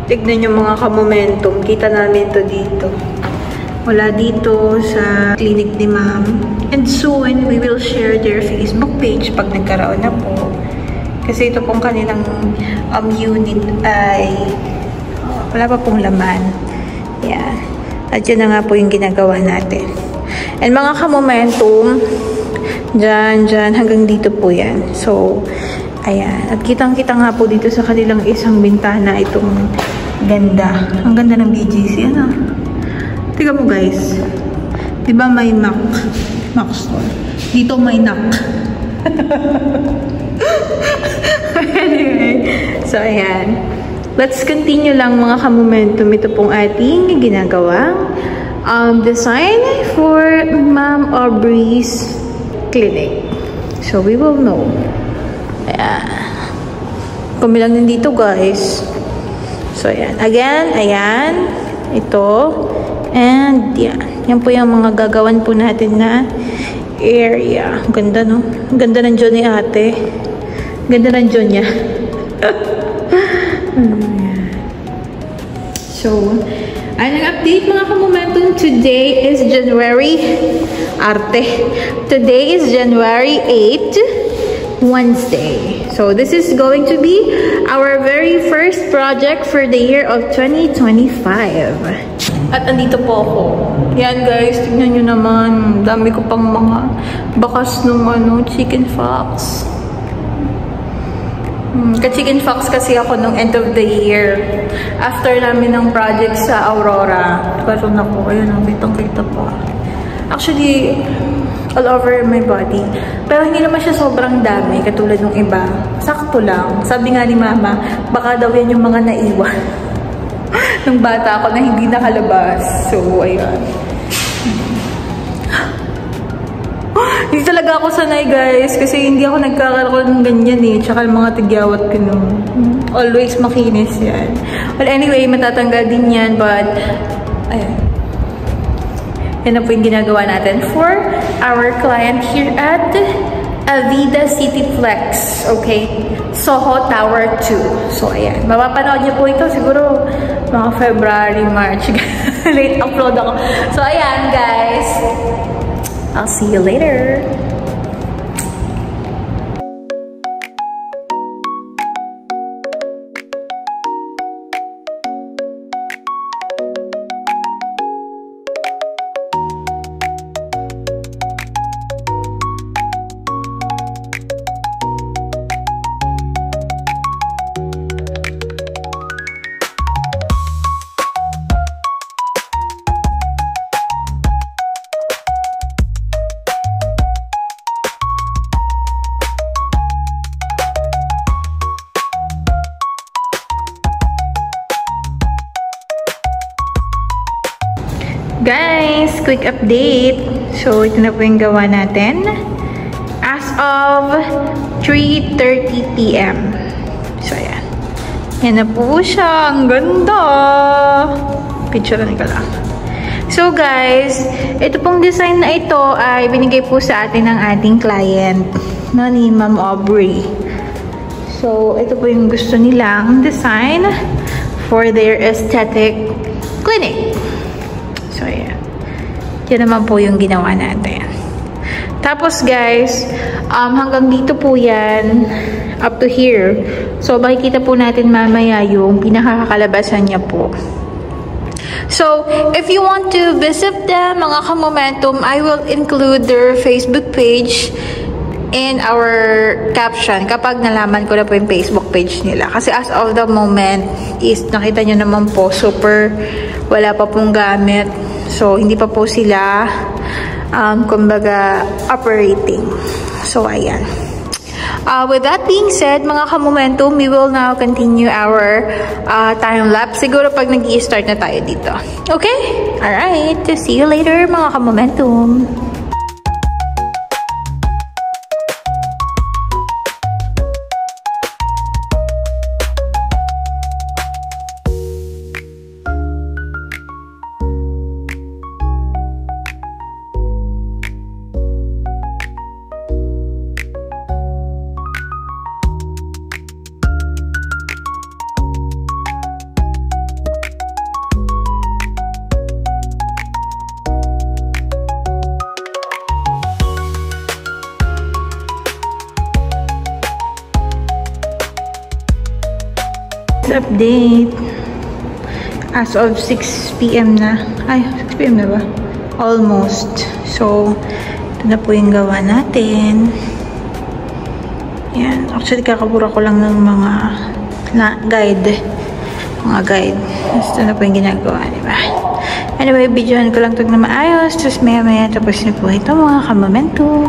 Tignan nyo mga ka-momentum. Kita namin to dito. Wala dito sa clinic ni ma'am. And soon, we will share their Facebook page pag nagkaroon na po. Kasi ito pong kanilang unit ay wala pa pong laman. Yan. At yun na nga po yung ginagawa natin. And mga ka-momentum, dyan, hanggang dito po yan. So, ayan. At kitang-kita nga po dito sa kanilang isang bintana itong ganda. Ang ganda ng BGC. Ano? Tignan mo guys. Diba may Mac store? Dito may NAC. Anyway. So, ayan. Let's continue lang mga ka-momentum. Ito pong ating ginagawang design for Ma'am Aubrey's clinic. So, we will know. Ayan. Kami lang din dito, guys. So, ayan. Again, ayan. Ito. And, yan. Yan po yung mga gagawan po natin na area. Ganda, no? Ganda ng John ni ate. Ganda ng John niya. So, ang update mga ka-momentum, today is January Today is January 8, Wednesday. So, this is going to be our very first project for the year of 2025. At andito po ako. Yan guys, tignan nyo naman. Dami ko pang mga bakas ng chicken fox. Ka-chicken fox kasi ako nung end of the year. After namin ng project sa Aurora. Kaso na po, ayun, kitang-kita po. Actually, all over my body. Pero hindi naman siya sobrang dami, katulad ng iba. Sakto lang. Sabi nga ni mama, baka daw yan yung mga naiwan. Nung bata ako na hindi nakalabas. So, ayun. Hindi talaga ako sanay guys kasi hindi ako nagkakaroon ng ganyan eh. Tsaka mga tigyawat ko nung always makinis yan. Well anyway, matatanggal din yan but ayun. Yan na po yung ginagawa natin for our client here at Avida Cityplex. Okay? Soho Tower 2. So ayan. Mapapanood niyo po ito siguro mga February, March. Late upload ako. So ayan guys. I'll see you later. Guys, quick update. So, ito na po yung gawa natin. As of 3:30 PM. So, ayan. Yan na po siya. Ang ganda. Picturean ko lang. So, guys, ito pong design na ito ay binigay po sa atin ng ating client, no, ni Ma'am Aubrey. So, ito po yung gusto nilang design for their aesthetic clinic. So, ayan. Yan naman po yung ginawa natin. Tapos, guys, hanggang dito po yan. Up to here. So, makikita po natin mamaya yung pinakakalabasan niya po. So, if you want to visit them, mga ka-momentum, I will include their Facebook page in our caption kapag nalaman ko na po yung Facebook page nila. Kasi as of the moment is, nakita nyo naman po, super wala pa pong gamit. So, hindi pa po sila, kumbaga, operating. So, ayan. With that being said, mga ka-momentum, we will now continue our time-lapse. Siguro pag nag-i-start na tayo dito. Okay? Alright. See you later, mga ka-momentum. Update. As of 6 PM na. Ay, 6 PM na ba? Almost. So, ito na po yung gawa natin. Yan. Actually, kakabura ko lang ng mga guide. Mga guide. Ito na po yung ginagawa, diba? Anyway, videohan ko lang ito na maayos. Tapos maya-maya tapos na po ito mga kamamento.